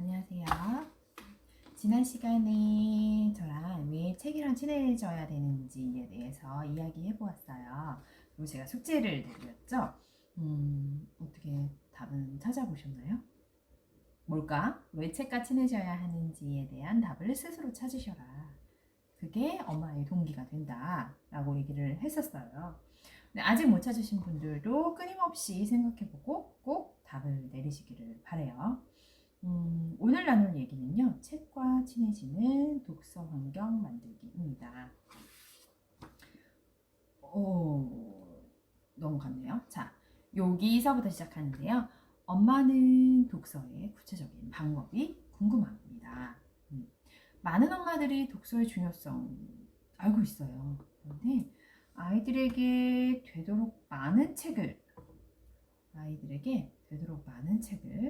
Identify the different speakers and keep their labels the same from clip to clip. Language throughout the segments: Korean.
Speaker 1: 안녕하세요. 지난 시간에 저랑 왜 책이랑 친해져야 되는지에 대해서 이야기해 보았어요. 그리고 제가 숙제를 내드렸죠. 어떻게 답은 찾아보셨나요? 뭘까? 왜 책과 친해져야 하는지에 대한 답을 스스로 찾으셔라. 그게 엄마의 동기가 된다. 라고 얘기를 했었어요. 근데 아직 못 찾으신 분들도 끊임없이 생각해보고 꼭 답을 내리시기를 바래요. 오늘 나눌 얘기는요, 책과 친해지는 독서 환경 만들기입니다. 오, 넘어갔네요. 자, 여기서부터 시작하는데요. 엄마는 독서의 구체적인 방법이 궁금합니다. 많은 엄마들이 독서의 중요성 알고 있어요. 그런데 아이들에게 되도록 많은 책을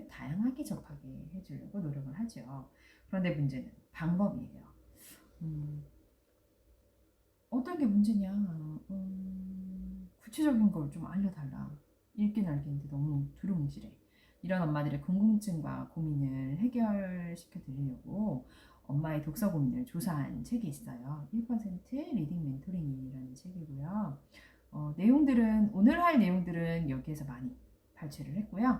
Speaker 1: 다양하게 접하게 해주려고 노력을 하죠. 그런데 문제는 방법이에요. 어떤 게 문제냐? 구체적인 걸 좀 알려달라. 읽긴 알겠는데 너무 두루뭉실해. 이런 엄마들의 궁금증과 고민을 해결시켜 드리려고 엄마의 독서 고민을 조사한 책이 있어요. 1% 리딩 멘토링이라는 책이고요. 오늘 할 내용들은 여기에서 많이 발췌를 했고요.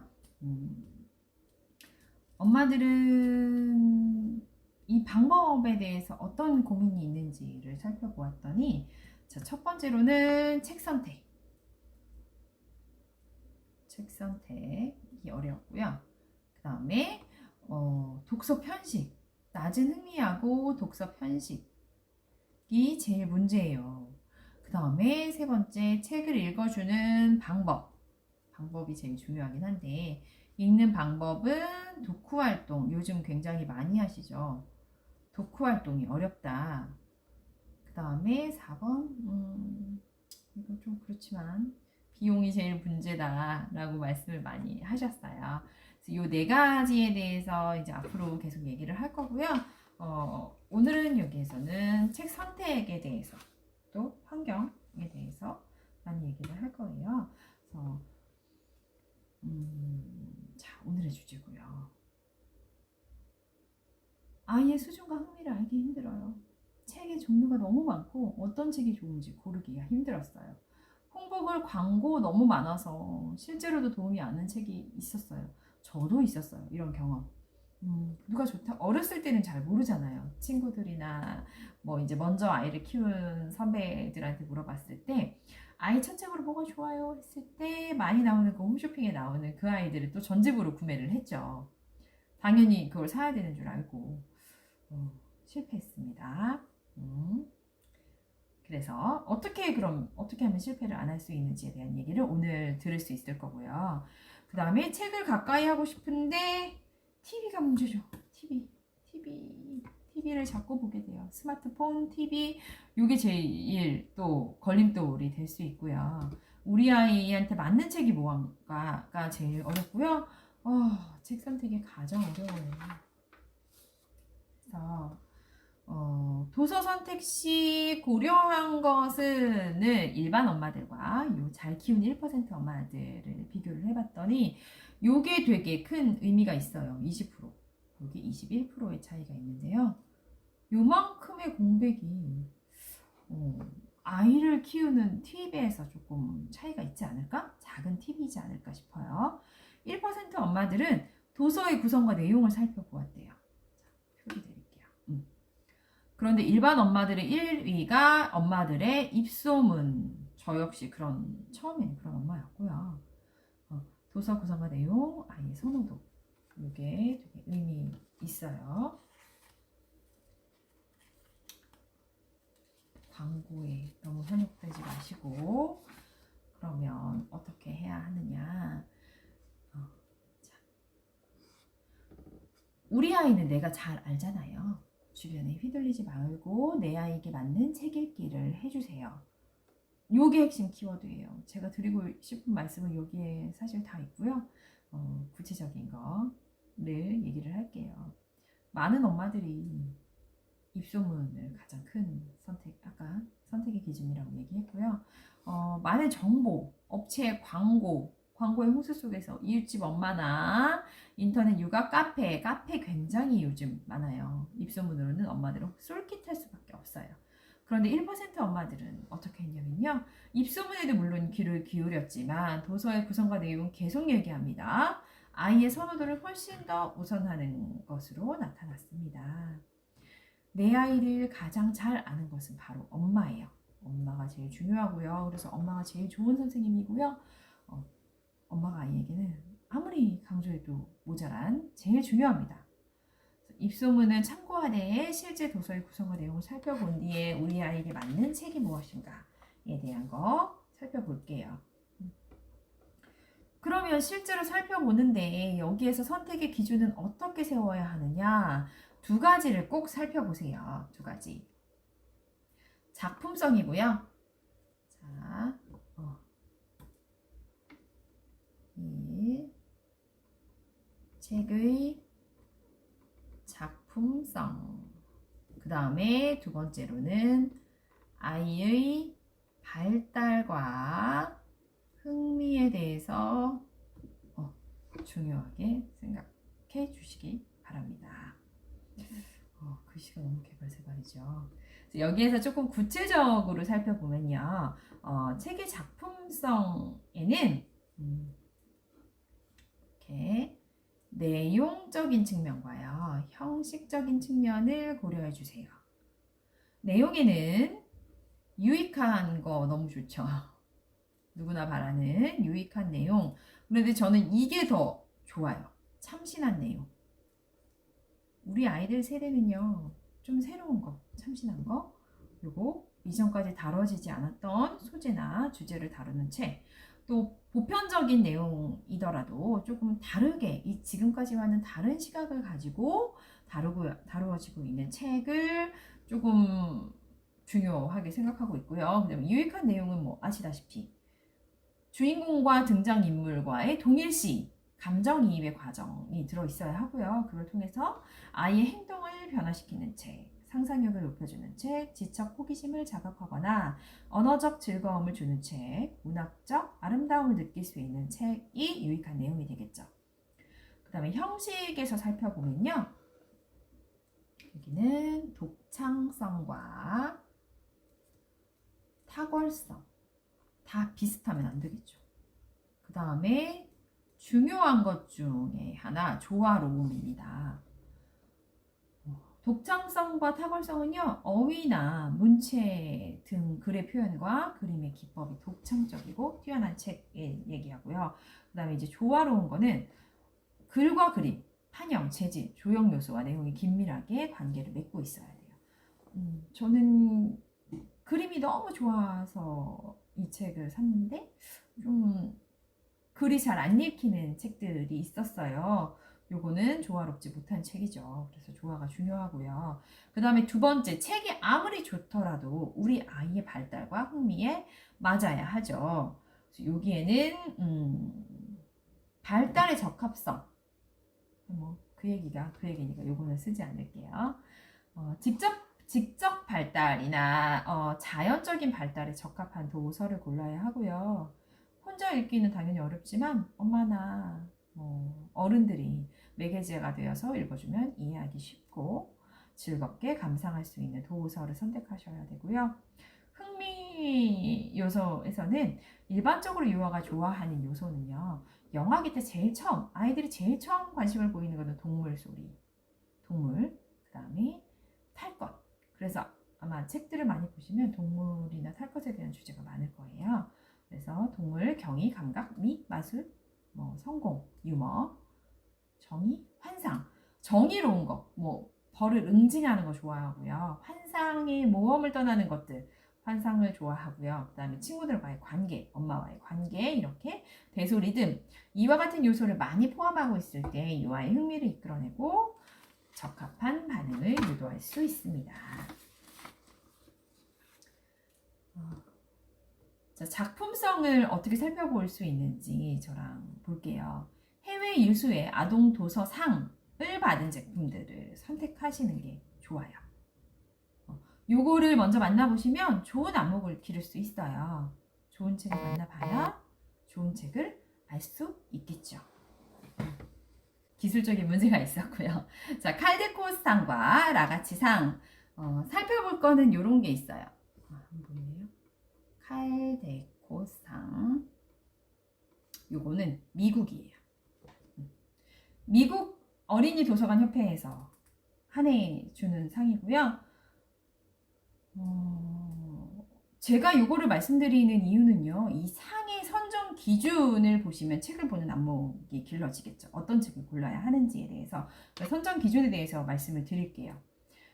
Speaker 1: 엄마들은 이 방법에 대해서 어떤 고민이 있는지를 살펴보았더니, 자, 첫 번째로는 책 선택이 어려웠고요. 그 다음에 독서 편식, 낮은 흥미하고 독서 편식이 제일 문제예요. 그 다음에 세 번째, 책을 읽어주는 방법이 제일 중요하긴 한데, 읽는 방법은 독후 활동, 요즘 굉장히 많이 하시죠. 독후 활동이 어렵다. 그 다음에 4번, 이거 좀 그렇지만 비용이 제일 문제다라고 말씀을 많이 하셨어요. 그래서 이 네 가지에 대해서 이제 앞으로 계속 얘기를 할 거고요. 오늘은 여기에서는 책 선택에 대해서 또 환경에 대해서 많이 얘기를 할 거예요. 그래서 자, 오늘의 주제고요. 아이의 수준과 흥미를 알기 힘들어요. 책의 종류가 너무 많고 어떤 책이 좋은지 고르기가 힘들었어요. 홍보글 광고 너무 많아서 실제로도 도움이 안 되는 책이 있었어요. 저도 있었어요. 이런 경험. 누가 좋다? 어렸을 때는 잘 모르잖아요. 친구들이나 뭐 이제 먼저 아이를 키운 선배들한테 물어봤을 때 아이 첫 책으로 뭐가 좋아요? 했을 때 많이 나오는 그 홈쇼핑에 나오는 그 아이들을 또 전집으로 구매를 했죠. 당연히 그걸 사야 되는 줄 알고 실패했습니다. 그래서 어떻게 하면 실패를 안 할 수 있는지에 대한 얘기를 오늘 들을 수 있을 거고요. 그 다음에 책을 가까이 하고 싶은데 TV가 문제죠. TV를 자꾸 보게 돼요. 스마트폰, TV, 이게 제일 또 걸림돌이 될 수 있고요. 우리 아이한테 맞는 책이 뭐가 제일 어렵고요. 책 선택이 가장 어려워요. 그래서 도서 선택 시 고려한 것은 일반 엄마들과 잘 키운 1% 엄마들을 비교를 해봤더니 요게 되게 큰 의미가 있어요. 20%. 여기 21%의 차이가 있는데요. 요만큼의 공백이 아이를 키우는 팁에서 조금 차이가 있지 않을까? 작은 팁이지 않을까 싶어요. 1% 엄마들은 도서의 구성과 내용을 살펴보았대요. 자, 표를 드릴게요. 그런데 일반 엄마들의 1위가 엄마들의 입소문. 저 역시 처음에는 그런 엄마였고요. 도서 구성과 내용, 아이의 선호도. 이게 되게 의미 있어요. 광고에 너무 현혹되지 마시고, 그러면 어떻게 해야 하느냐. 자. 우리 아이는 내가 잘 알잖아요. 주변에 휘둘리지 말고 내 아이에게 맞는 책 읽기를 해주세요. 요게 핵심 키워드예요. 제가 드리고 싶은 말씀은 여기에 사실 다 있고요. 구체적인 거를 얘기를 할게요. 많은 엄마들이 입소문을 가장 큰 선택의 기준이라고 얘기했고요. 많은 정보, 업체 광고, 광고의 홍수 속에서 이웃집 엄마나 인터넷 육아 카페 굉장히 요즘 많아요. 입소문으로는 엄마들은 솔깃할 수밖에 없어요. 그런데 1% 엄마들은 어떻게 했냐면요. 입소문에도 물론 귀를 기울였지만 도서의 구성과 내용은 계속 얘기합니다. 아이의 선호도를 훨씬 더 우선하는 것으로 나타났습니다. 내 아이를 가장 잘 아는 것은 바로 엄마예요. 엄마가 제일 중요하고요. 그래서 엄마가 제일 좋은 선생님이고요. 엄마가 아이에게는 아무리 강조해도 모자란 제일 중요합니다. 입소문은 참고하되 실제 도서의 구성과 내용을 살펴본 뒤에 우리 아이에게 맞는 책이 무엇인가에 대한 거 살펴볼게요. 그러면 실제로 살펴보는데 여기에서 선택의 기준은 어떻게 세워야 하느냐? 두 가지를 꼭 살펴보세요. 두 가지. 작품성이고요. 자, 이 책의 작품성. 그 다음에 두 번째로는 아이의 발달과 흥미에 대해서 중요하게 생각해 주시기 바랍니다. 글씨가 너무 개발세발이죠. 여기에서 조금 구체적으로 살펴보면요. 책의 작품성에는 이렇게 내용적인 측면과요. 형식적인 측면을 고려해 주세요. 내용에는 유익한 거 너무 좋죠. 누구나 바라는 유익한 내용. 그런데 저는 이게 더 좋아요. 참신한 내용. 우리 아이들 세대는요. 좀 새로운 거, 참신한 거. 그리고 이전까지 다뤄지지 않았던 소재나 주제를 다루는 책. 또 보편적인 내용이더라도 조금 다르게 이 지금까지와는 다른 시각을 가지고 다루어지고 있는 책을 조금 중요하게 생각하고 있고요. 그다음에 유익한 내용은 뭐 아시다시피 주인공과 등장인물과의 동일시, 감정이입의 과정이 들어있어야 하고요. 그걸 통해서 아이의 행동을 변화시키는 책, 상상력을 높여주는 책, 지적 호기심을 자극하거나 언어적 즐거움을 주는 책, 문학적 아름다움을 느낄 수 있는 책이 유익한 내용이 되겠죠. 그 다음에 형식에서 살펴보면요. 여기는 독창성과 탁월성 다 비슷하면 안 되겠죠. 그 다음에 중요한 것 중에 하나 조화로움입니다. 독창성과 탁월성은요. 어휘나 문체 등 글의 표현과 그림의 기법이 독창적이고 뛰어난 책을 얘기하고요. 그 다음에 이제 조화로운 거는 글과 그림, 판형, 재질, 조형 요소와 내용이 긴밀하게 관계를 맺고 있어야 돼요. 저는 그림이 너무 좋아서 이 책을 샀는데 좀 글이 잘 안 읽히는 책들이 있었어요. 요거는 조화롭지 못한 책이죠. 그래서 조화가 중요하고요. 그 다음에 두 번째, 책이 아무리 좋더라도 우리 아이의 발달과 흥미에 맞아야 하죠. 그래서 여기에는 발달의 적합성. 그 얘기니까 요거는 쓰지 않을게요. 직접 발달이나 자연적인 발달에 적합한 도서를 골라야 하고요. 혼자 읽기는 당연히 어렵지만 엄마나 어른들이 매개지가 되어서 읽어주면 이해하기 쉽고 즐겁게 감상할 수 있는 도서를 선택하셔야 되고요. 흥미 요소에서는 일반적으로 유아가 좋아하는 요소는요. 영아기 때 아이들이 제일 처음 관심을 보이는 것은 동물 소리, 그 다음에 탈 것. 그래서 아마 책들을 많이 보시면 동물이나 탈 것에 대한 주제가 많을 거예요. 그래서 동물, 경이, 감각, 미, 마술, 성공, 유머, 정의, 환상, 정의로운 거, 벌을 응징하는 거 좋아하고요. 환상의 모험을 떠나는 것들, 환상을 좋아하고요. 그 다음에 친구들과의 관계, 엄마와의 관계, 이렇게 대소, 리듬, 이와 같은 요소를 많이 포함하고 있을 때 유아의 흥미를 이끌어내고 적합한 반응을 유도할 수 있습니다. 자, 작품성을 어떻게 살펴볼 수 있는지 저랑 볼게요. 해외 유수의 아동 도서 상을 받은 제품들을 선택하시는 게 좋아요. 요거를 먼저 만나보시면 좋은 안목을 기를 수 있어요. 좋은 책을 만나봐야 좋은 책을 알 수 있겠죠. 기술적인 문제가 있었고요. 자, 칼데코스상과 라가치상 살펴볼 거는 이런 게 있어요. 한번 보이네요. 칼데코상 요거는 미국이에요. 미국 어린이 도서관 협회에서 한 해 주는 상이고요. 제가 요거를 말씀드리는 이유는요. 이 상의 선정 기준을 보시면 책을 보는 안목이 길러지겠죠. 어떤 책을 골라야 하는지에 대해서 선정 기준에 대해서 말씀을 드릴게요.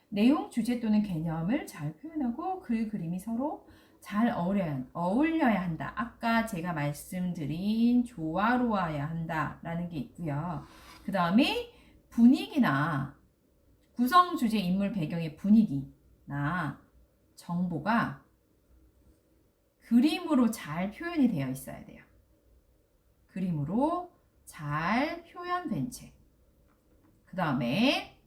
Speaker 1: 내용, 주제 또는 개념을 잘 표현하고 글, 그림이 서로 잘 어울려야 한다. 아까 제가 말씀드린 조화로워야 한다라는 게 있고요. 그 다음에 분위기나 구성, 주제, 인물, 배경의 분위기나 정보가 그림으로 잘 표현이 되어 있어야 돼요. 그림으로 잘 표현된 책. 그 다음에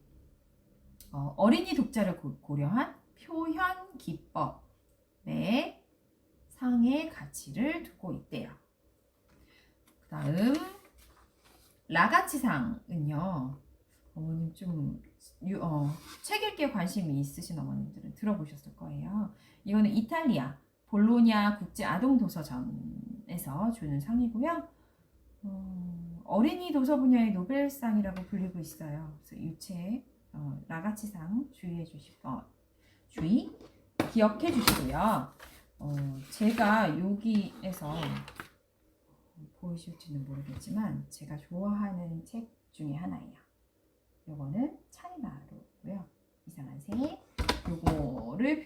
Speaker 1: 어린이 독자를 고려한 표현 기법에 상의 가치를 두고 있대요. 그 다음 라가치상은요. 어머님 좀 책 읽기에 관심이 있으신 어머님들은 들어보셨을 거예요. 이거는 이탈리아 볼로냐 국제 아동 도서전에서 주는 상이고요. 어린이 도서 분야의 노벨상이라고 불리고 있어요. 그래서 이 책 라가치상 주의해 주시고 기억해 주시고요. 제가 여기에서 보이실지는 모르겠지만 제가 좋아하는 책 중에 하나예요. 요거는 차리마루고요. 이상한 새. 요거를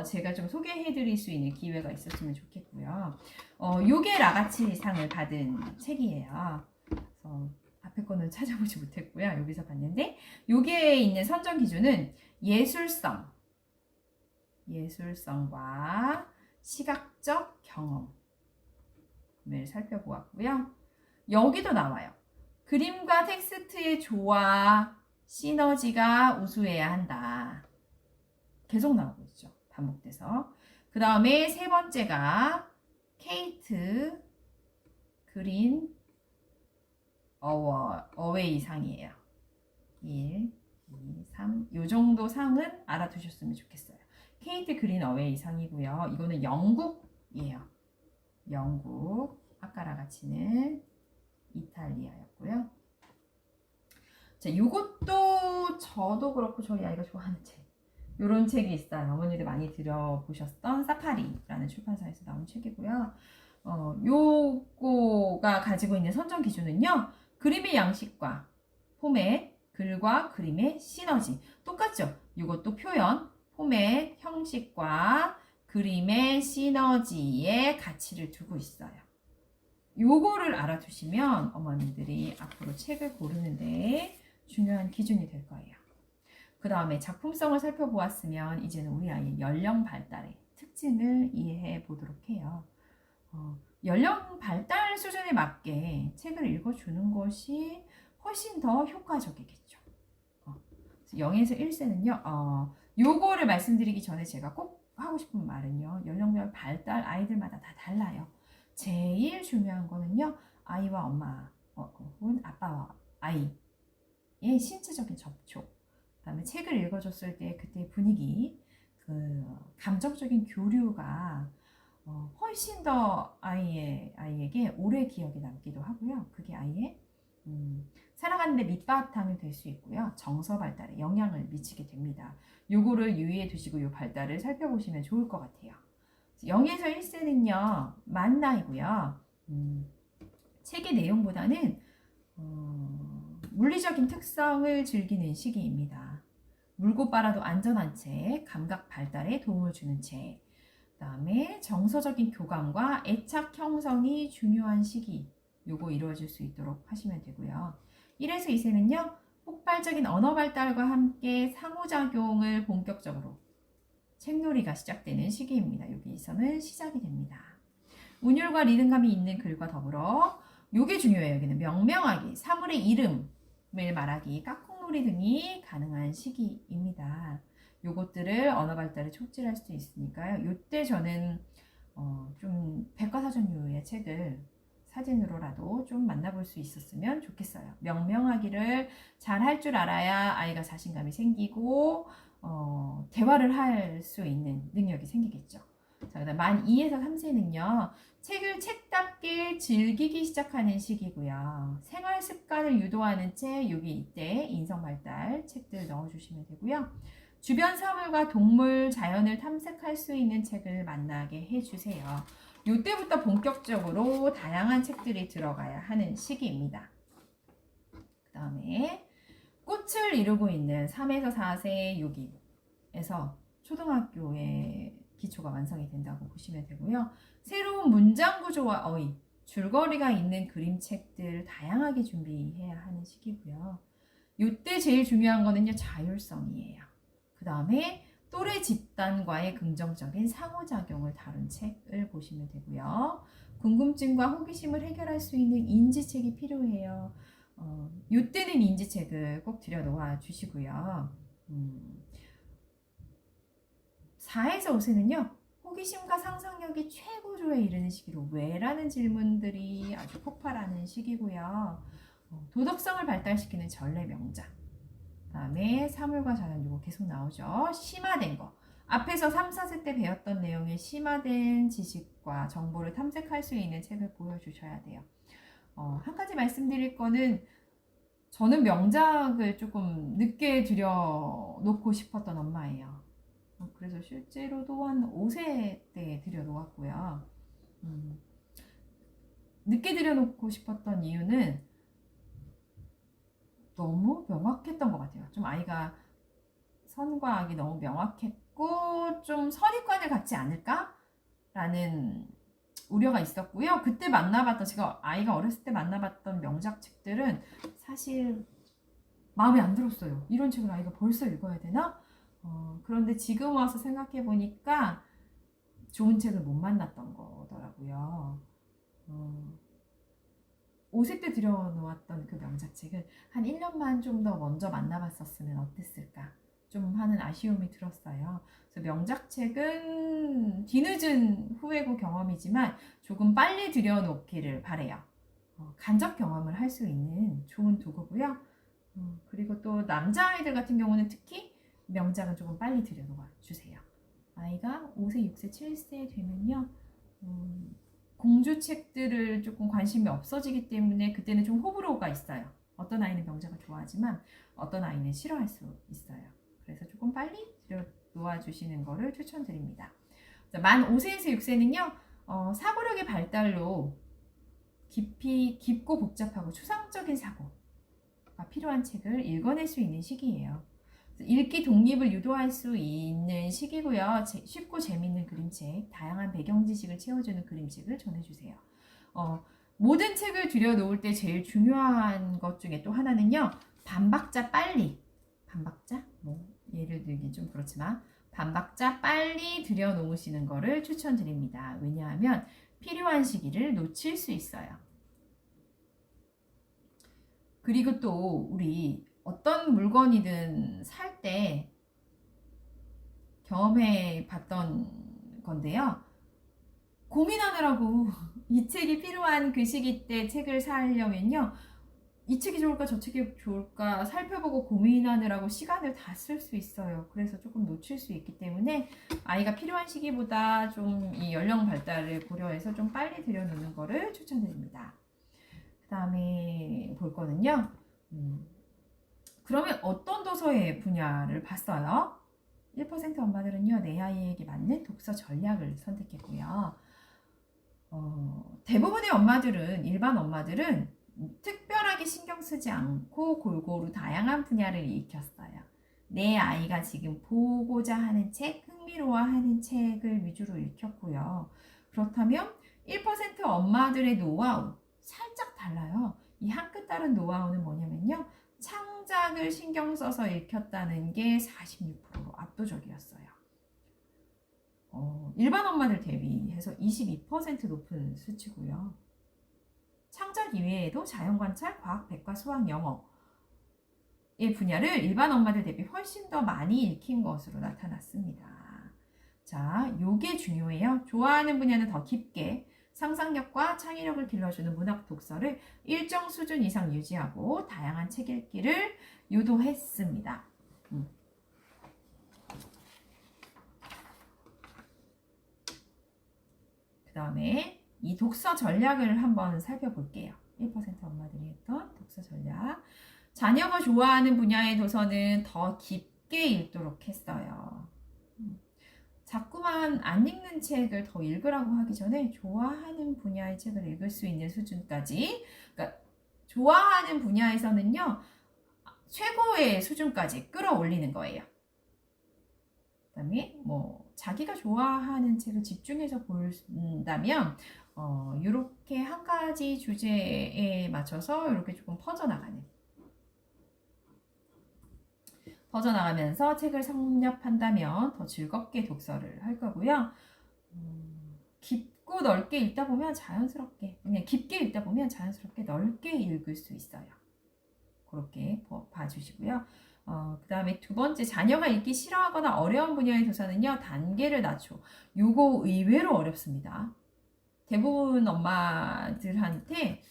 Speaker 1: 제가 좀 소개해 드릴 수 있는 기회가 있었으면 좋겠고요. 요게 라가치 상을 받은 책이에요. 그래서 앞에 거는 찾아보지 못했고요. 여기서 봤는데 요게 있는 선정 기준은 예술성과 시각적 경험을 살펴보았고요. 여기도 나와요. 그림과 텍스트의 조화, 시너지가 우수해야 한다. 계속 나오고 있죠. 반복돼서. 그 다음에 세 번째가 케이트 그린 어웨이 상이에요. 1, 2, 3. 요 정도 상은 알아두셨으면 좋겠어요. 케이트 그린 어웨이 상이고요. 이거는 영국이에요. 영국. 아까 라가치는 이탈리아였고요. 자, 요것도 저도 그렇고 저희 아이가 좋아하는 책. 요런 책이 있어요. 어머니들 많이 들어보셨던 사파리라는 출판사에서 나온 책이고요. 요거가 가지고 있는 선정 기준은요. 그림의 양식과 포맷, 글과 그림의 시너지. 똑같죠? 요것도 표현, 포맷, 형식과 그림의 시너지에 가치를 두고 있어요. 요거를 알아두시면 어머님들이 앞으로 책을 고르는데 중요한 기준이 될 거예요. 그 다음에 작품성을 살펴보았으면 이제는 우리 아이의 연령 발달의 특징을 이해해 보도록 해요. 연령 발달 수준에 맞게 책을 읽어주는 것이 훨씬 더 효과적이겠죠. 0에서 1세는요. 요거를 말씀드리기 전에 제가 꼭 하고 싶은 말은요. 연령별 발달 아이들마다 다 달라요. 제일 중요한 거는요. 아이와 엄마 혹은 아빠와 아이의 신체적인 접촉, 그 다음에 책을 읽어줬을 때 그때 분위기, 그 감정적인 교류가 훨씬 더 아이에게 오래 기억에 남기도 하고요. 그게 아이의 살아가는데 밑바탕이 될 수 있고요. 정서 발달에 영향을 미치게 됩니다. 요거를 유의해 두시고 요 발달을 살펴보시면 좋을 것 같아요. 0에서 1세는요. 만 나이고요. 책의 내용보다는 물리적인 특성을 즐기는 시기입니다. 물고 빨아도 안전한 책, 감각 발달에 도움을 주는 책, 그 다음에 정서적인 교감과 애착 형성이 중요한 시기, 요거 이루어질 수 있도록 하시면 되고요. 1에서 2세는요, 폭발적인 언어 발달과 함께 상호작용을 본격적으로 책놀이가 시작되는 시기입니다. 여기서는 시작이 됩니다. 운율과 리듬감이 있는 글과 더불어 요게 중요해요. 여기는 명명하기, 사물의 이름을 말하기, 깍꿍놀이 등이 가능한 시기입니다. 요것들을 언어 발달에 촉진할 수 있으니까요. 요때 저는 좀 백과사전류의 책을 사진으로라도 좀 만나볼 수 있었으면 좋겠어요. 명명하기를 잘 할 줄 알아야 아이가 자신감이 생기고 대화를 할 수 있는 능력이 생기겠죠. 자, 그다음 만 2에서 3세는요. 책을 책답게 즐기기 시작하는 시기고요. 생활 습관을 유도하는 책, 여기 이때 인성 발달 책들 넣어주시면 되고요. 주변 사물과 동물, 자연을 탐색할 수 있는 책을 만나게 해주세요. 이때부터 본격적으로 다양한 책들이 들어가야 하는 시기입니다. 그 다음에 꽃을 이루고 있는 3에서 4세 여기에서 초등학교의 기초가 완성이 된다고 보시면 되고요. 새로운 문장 구조와 어휘, 줄거리가 있는 그림책들 다양하게 준비해야 하는 시기고요. 이때 제일 중요한 거는요, 자율성이에요. 그 다음에 또래 집단과의 긍정적인 상호작용을 다룬 책을 보시면 되고요. 궁금증과 호기심을 해결할 수 있는 인지책이 필요해요. 이때는 인지책을 꼭 들여놓아 주시고요. 4에서 5세는요. 호기심과 상상력이 최고조에 이르는 시기로 왜라는 질문들이 아주 폭발하는 시기고요. 도덕성을 발달시키는 전래 명작. 그 다음에 사물과 자연 이거 계속 나오죠. 심화된 거. 앞에서 3, 4세 때 배웠던 내용의 심화된 지식과 정보를 탐색할 수 있는 책을 보여주셔야 돼요. 한 가지 말씀드릴 거는 저는 명작을 조금 늦게 들여놓고 싶었던 엄마예요. 그래서 실제로도 한 5세 때 들여놓았고요. 늦게 들여놓고 싶었던 이유는 너무 명확했던 것 같아요. 좀 아이가 선과 악이 너무 명확했고 좀 선입관을 갖지 않을까? 라는 우려가 있었고요. 그때 만나봤던 제가 아이가 어렸을 때 만나봤던 명작책들은 사실 마음에 안 들었어요. 이런 책을 아이가 벌써 읽어야 되나? 그런데 지금 와서 생각해 보니까 좋은 책을 못 만났던 거더라고요. 5세 때 들여놓았던 그 명작책을 한 1년만 좀 더 먼저 만나봤었으면 어땠을까 좀 하는 아쉬움이 들었어요. 그래서 명작책은 뒤늦은 후회고 경험이지만 조금 빨리 들여놓기를 바래요. 간접 경험을 할 수 있는 좋은 도구고요. 그리고 또 남자아이들 같은 경우는 특히 명작은 조금 빨리 들여놓아 주세요. 아이가 5세, 6세, 7세 되면요. 공주책들을 조금 관심이 없어지기 때문에 그때는 좀 호불호가 있어요. 어떤 아이는 명작을 좋아하지만 어떤 아이는 싫어할 수 있어요. 그래서 조금 빨리 들여놓아 주시는 거를 추천드립니다. 만 5세에서 6세는요. 사고력의 발달로 깊고 복잡하고 추상적인 사고가 필요한 책을 읽어낼 수 있는 시기예요. 읽기 독립을 유도할 수 있는 시기고요. 쉽고 재밌는 그림책, 다양한 배경 지식을 채워주는 그림책을 전해주세요. 모든 책을 들여놓을 때 제일 중요한 것 중에 또 하나는요. 반박자 빨리. 반박자? 예를 들기 좀 그렇지만 반박자 빨리 들여놓으시는 거를 추천드립니다. 왜냐하면 필요한 시기를 놓칠 수 있어요. 그리고 또 우리 어떤 물건이든 살 때 경험해 봤던 건데요. 고민하느라고 이 책이 필요한 그 시기 때 책을 사려면요. 이 책이 좋을까 저 책이 좋을까 살펴보고 고민하느라고 시간을 다 쓸 수 있어요. 그래서 조금 놓칠 수 있기 때문에 아이가 필요한 시기보다 좀 이 연령 발달을 고려해서 좀 빨리 들여놓는 거를 추천드립니다. 그 다음에 볼 거는요. 그러면 어떤 도서의 분야를 봤어요? 1% 엄마들은요, 내 아이에게 맞는 독서 전략을 선택했고요. 대부분의 엄마들은, 일반 엄마들은 특별하게 신경 쓰지 않고 골고루 다양한 분야를 익혔어요. 내 아이가 지금 보고자 하는 책, 흥미로워하는 책을 위주로 읽혔고요. 그렇다면 1% 엄마들의 노하우, 살짝 달라요. 이 한 끗 다른 노하우는 뭐냐면요. 창작을 신경 써서 읽혔다는 게 46%로 압도적이었어요. 일반 엄마들 대비해서 22% 높은 수치고요. 창작 이외에도 자연관찰, 과학, 백과, 수학, 영어의 분야를 일반 엄마들 대비 훨씬 더 많이 읽힌 것으로 나타났습니다. 자, 요게 중요해요. 좋아하는 분야는 더 깊게, 상상력과 창의력을 길러주는 문학 독서를 일정 수준 이상 유지하고 다양한 책 읽기를 유도했습니다. 그 다음에 이 독서 전략을 한번 살펴볼게요. 1% 엄마들이 했던 독서 전략. 자녀가 좋아하는 분야의 도서는 더 깊게 읽도록 했어요. 자꾸만 안 읽는 책을 더 읽으라고 하기 전에 좋아하는 분야의 책을 읽을 수 있는 수준까지, 그러니까 좋아하는 분야에서는요, 최고의 수준까지 끌어올리는 거예요. 그 다음에 뭐 자기가 좋아하는 책을 집중해서 본다면 이렇게 한 가지 주제에 맞춰서 이렇게 조금 퍼져나가면서 책을 섭렵한다면 더 즐겁게 독서를 할 거고요. 깊고 넓게 읽다 보면 자연스럽게, 그냥 깊게 읽다 보면 자연스럽게 넓게 읽을 수 있어요. 그렇게 봐주시고요. 그 다음에 두 번째, 자녀가 읽기 싫어하거나 어려운 분야의 도서는요, 단계를 낮춰. 요거 의외로 어렵습니다. 대부분 엄마들한테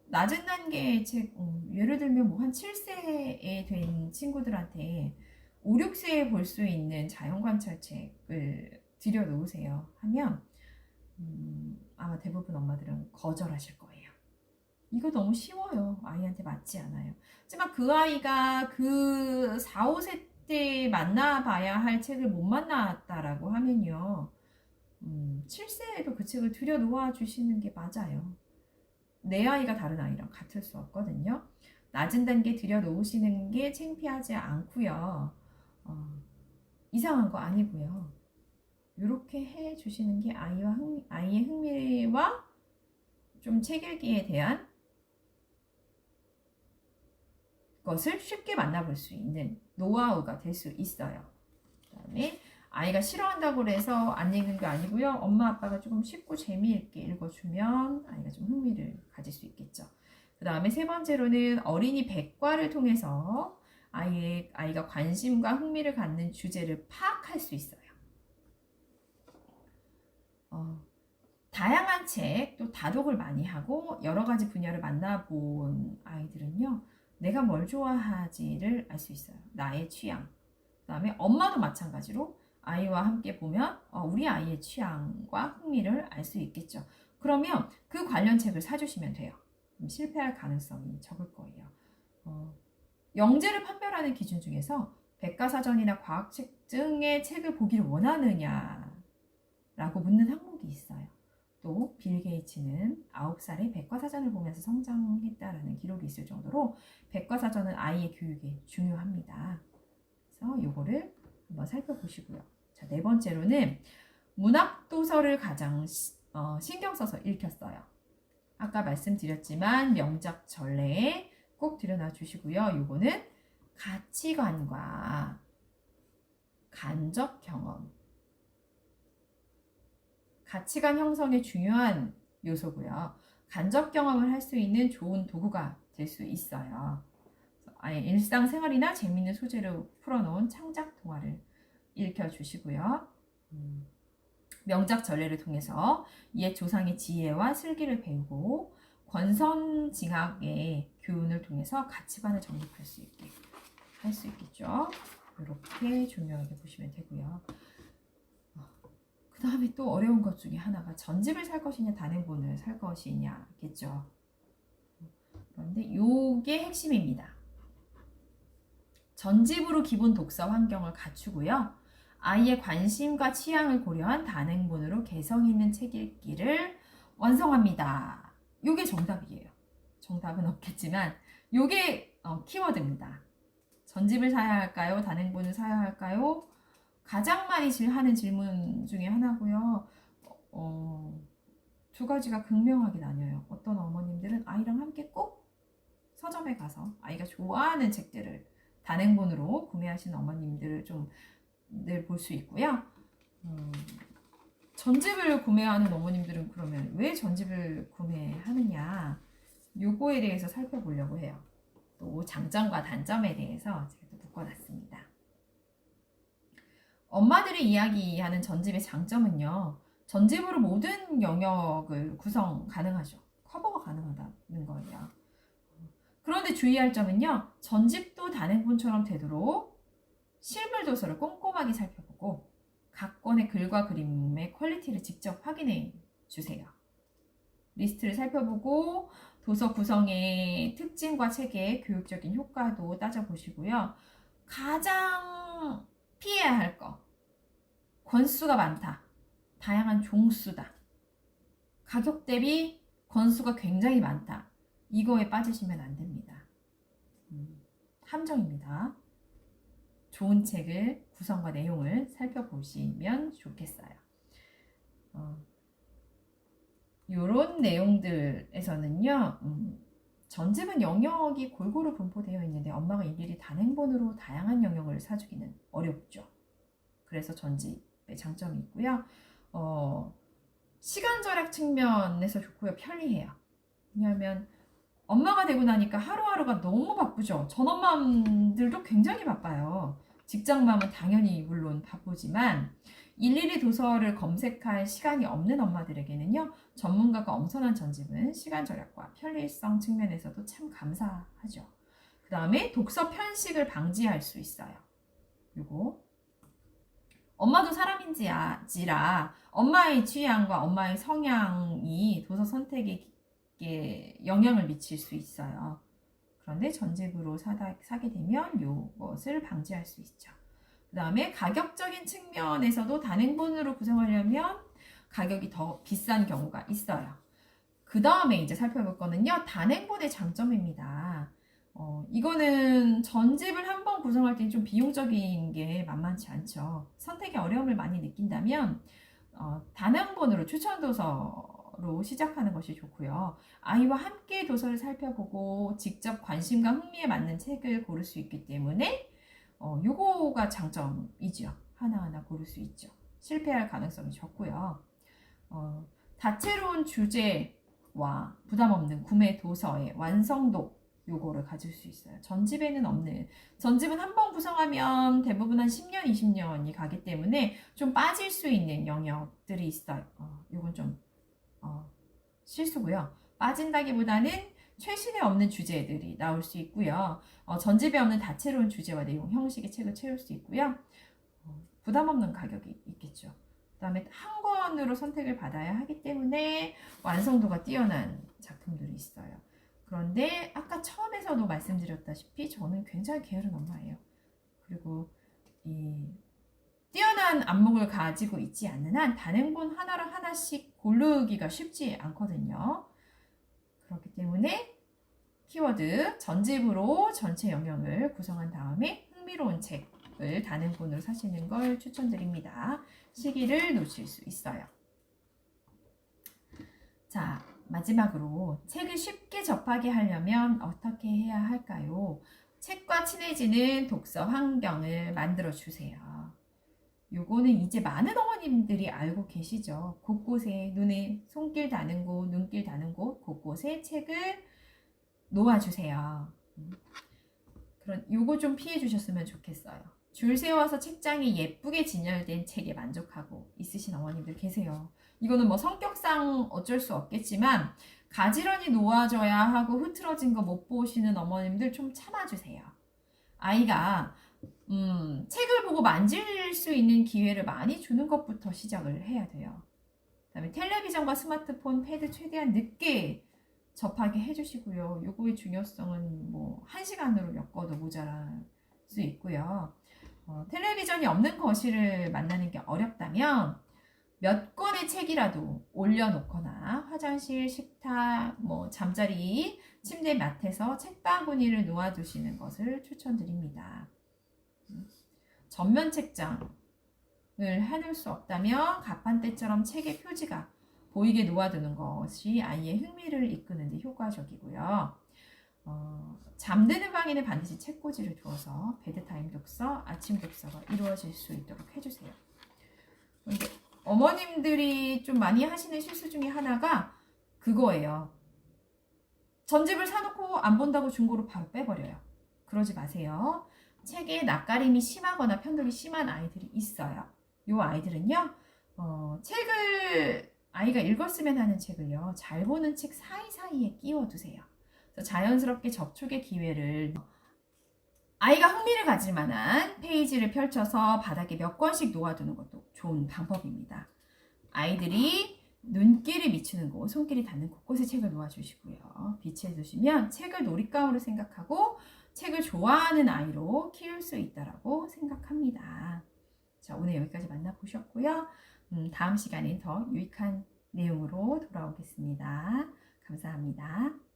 Speaker 1: 낮은 단계의 책, 예를 들면 뭐 한 7세에 된 친구들한테 5, 6세에 볼 수 있는 자연관찰책을 들여놓으세요 하면 아마 대부분 엄마들은 거절하실 거예요. 이거 너무 쉬워요. 아이한테 맞지 않아요. 하지만 그 아이가 그 4, 5세 때 만나봐야 할 책을 못 만났다라고 하면요. 7세에도 그 책을 들여놓아 주시는 게 맞아요. 내 아이가 다른 아이랑 같을 수 없거든요. 낮은 단계 들여놓으시는 게 창피하지 않고요. 이상한 거 아니고요. 이렇게 해주시는 게 아이의 흥미와 좀 책 읽기에 대한 것을 쉽게 만나볼 수 있는 노하우가 될 수 있어요. 그 다음에 아이가 싫어한다고 해서 안 읽는 게 아니고요. 엄마 아빠가 조금 쉽고 재미있게 읽어주면 아이가 좀 흥미를 가질 수 있겠죠. 그 다음에 세 번째로는 어린이 백과를 통해서 아이가 관심과 흥미를 갖는 주제를 파악할 수 있어요. 다양한 책, 또 다독을 많이 하고 여러 가지 분야를 만나본 아이들은요. 내가 뭘 좋아하지를 알 수 있어요. 나의 취향. 그 다음에 엄마도 마찬가지로 아이와 함께 보면 우리 아이의 취향과 흥미를 알 수 있겠죠. 그러면 그 관련 책을 사주시면 돼요. 실패할 가능성이 적을 거예요. 영재를 판별하는 기준 중에서 백과사전이나 과학책 등의 책을 보기를 원하느냐라고 묻는 항목이 있어요. 또 빌 게이츠는 9살에 백과사전을 보면서 성장했다라는 기록이 있을 정도로 백과사전은 아이의 교육에 중요합니다. 그래서 요거를 한번 살펴보시고요. 자, 네 번째로는 문학도서를 가장 신경 써서 읽혔어요. 아까 말씀드렸지만 명작 전래에 꼭 들여놔 주시고요. 요거는 가치관과 간접 경험, 가치관 형성에 중요한 요소고요. 간접 경험을 할 수 있는 좋은 도구가 될 수 있어요. 아예 일상생활이나 재미있는 소재로 풀어놓은 창작 동화를 읽혀주시고요. 명작 전래를 통해서 옛 조상의 지혜와 슬기를 배우고 권선징악의 교훈을 통해서 가치관을 정립할 수 있게 할 수 있겠죠. 이렇게 중요하게 보시면 되고요. 그 다음에 또 어려운 것 중에 하나가 전집을 살 것이냐 단행본을 살 것이냐겠죠. 그런데 요게 핵심입니다. 전집으로 기본 독서 환경을 갖추고요. 아이의 관심과 취향을 고려한 단행본으로 개성 있는 책 읽기를 완성합니다. 요게 정답이에요. 정답은 없겠지만 요게 키워드입니다. 전집을 사야 할까요? 단행본을 사야 할까요? 가장 많이 하는 질문 중에 하나고요. 두 가지가 극명하게 나뉘어요. 어떤 어머님들은 아이랑 함께 꼭 서점에 가서 아이가 좋아하는 책들을 단행본으로 구매하시는 어머님들을 좀 늘 볼 수 있고요. 전집을 구매하는 어머님들은 그러면 왜 전집을 구매하느냐, 요거에 대해서 살펴보려고 해요. 또 장점과 단점에 대해서 제가 또 묶어놨습니다. 엄마들이 이야기하는 전집의 장점은요, 전집으로 모든 영역을 구성 가능하죠. 커버가 가능하다는 거예요. 그런데 주의할 점은요. 전집도 단행본처럼 되도록 실물 도서를 꼼꼼하게 살펴보고 각 권의 글과 그림의 퀄리티를 직접 확인해 주세요. 리스트를 살펴보고 도서 구성의 특징과 책의 교육적인 효과도 따져보시고요. 가장 피해야 할 거. 권수가 많다. 다양한 종수다. 가격 대비 권수가 굉장히 많다. 이거에 빠지시면 안 됩니다. 함정입니다. 좋은 책을 구성과 내용을 살펴보시면 좋겠어요. 이런 내용들에서는요. 전집은 영역이 골고루 분포되어 있는데 엄마가 일일이 단행본으로 다양한 영역을 사주기는 어렵죠. 그래서 전집의 장점이 있고요. 시간 절약 측면에서 좋고요. 편리해요. 왜냐하면 엄마가 되고 나니까 하루하루가 너무 바쁘죠. 전 엄마들도 굉장히 바빠요. 직장맘은 당연히 물론 바쁘지만 일일이 도서를 검색할 시간이 없는 엄마들에게는요. 전문가가 엄선한 전집은 시간 절약과 편리성 측면에서도 참 감사하죠. 그 다음에 독서 편식을 방지할 수 있어요. 요거 엄마도 사람인지라 엄마의 취향과 엄마의 성향이 도서 선택에 영향을 미칠 수 있어요. 그런데 전집으로 사게 되면 이것을 방지할 수 있죠. 그 다음에 가격적인 측면에서도 단행본으로 구성하려면 가격이 더 비싼 경우가 있어요. 그 다음에 이제 살펴볼 거는요. 단행본의 장점입니다. 이거는 전집을 한번 구성할 때는 좀 비용적인 게 만만치 않죠. 선택에 어려움을 많이 느낀다면 단행본으로 추천도서로 시작하는 것이 좋고요. 아이와 함께 도서를 살펴보고 직접 관심과 흥미에 맞는 책을 고를 수 있기 때문에 요거가 장점이죠. 하나하나 고를 수 있죠. 실패할 가능성이 적고요. 다채로운 주제와 부담 없는 구매 도서의 완성도 요거를 가질 수 있어요. 전집에는 없는. 전집은 한번 구성하면 대부분 한 10년, 20년이 가기 때문에 좀 빠질 수 있는 영역들이 있어요. 요건 좀 실수고요. 빠진다기보다는 최신에 없는 주제들이 나올 수 있고요. 전집에 없는 다채로운 주제와 내용, 형식의 책을 채울 수 있고요. 부담 없는 가격이 있겠죠. 그 다음에 한 권으로 선택을 받아야 하기 때문에 완성도가 뛰어난 작품들이 있어요. 그런데 아까 처음에서도 말씀드렸다시피 저는 굉장히 게으른 엄마예요. 그리고 이 뛰어난 안목을 가지고 있지 않는 한 단행본 하나를 하나씩 고르기가 쉽지 않거든요. 그렇기 때문에 키워드 전집으로 전체 영역을 구성한 다음에 흥미로운 책을 단행본으로 사시는 걸 추천드립니다. 시기를 놓칠 수 있어요. 자, 마지막으로 책을 쉽게 접하게 하려면 어떻게 해야 할까요? 책과 친해지는 독서 환경을 만들어 주세요. 요거는 이제 많은 어머님들이 알고 계시죠. 곳곳에 눈에 손길 닿는 곳, 눈길 닿는 곳, 곳곳에 책을 놓아주세요. 요거 좀 피해 주셨으면 좋겠어요. 줄 세워서 책장에 예쁘게 진열된 책에 만족하고 있으신 어머님들 계세요. 이거는 뭐 성격상 어쩔 수 없겠지만 가지런히 놓아져야 하고 흐트러진 거 못 보시는 어머님들 좀 참아주세요. 아이가 책을 보고 만질 수 있는 기회를 많이 주는 것부터 시작을 해야 돼요. 그 다음에 텔레비전과 스마트폰, 패드 최대한 늦게 접하게 해주시고요. 요거의 중요성은 뭐 1시간으로 엮어도 모자랄 수 있고요. 텔레비전이 없는 거실을 만나는 게 어렵다면 몇 권의 책이라도 올려놓거나 화장실, 식탁, 뭐 잠자리, 침대 맡에서 책바구니를 놓아두시는 것을 추천드립니다. 전면 책장을 해놓을 수 없다면 가판대처럼 책의 표지가 보이게 놓아두는 것이 아이의 흥미를 이끄는 데 효과적이고요. 잠드는 방에는 반드시 책꽂이를 두어서 베드타임 독서, 아침 독서가 이루어질 수 있도록 해주세요. 근데 어머님들이 좀 많이 하시는 실수 중에 하나가 그거예요. 전집을 사놓고 안 본다고 중고로 바로 빼버려요. 그러지 마세요. 책에 낯가림이 심하거나 편독이 심한 아이들이 있어요. 이 아이들은요, 책을 아이가 읽었으면 하는 책을요, 잘 보는 책 사이사이에 끼워두세요. 그래서 자연스럽게 접촉의 기회를, 아이가 흥미를 가질 만한 페이지를 펼쳐서 바닥에 몇 권씩 놓아두는 것도 좋은 방법입니다. 아이들이 눈길이 미치는 곳, 손길이 닿는 곳곳에 책을 놓아주시고요. 빛에 두시면 책을 놀잇감으로 생각하고 책을 좋아하는 아이로 키울 수 있다고 생각합니다. 자, 오늘 여기까지 만나보셨고요. 다음 시간엔 더 유익한 내용으로 돌아오겠습니다. 감사합니다.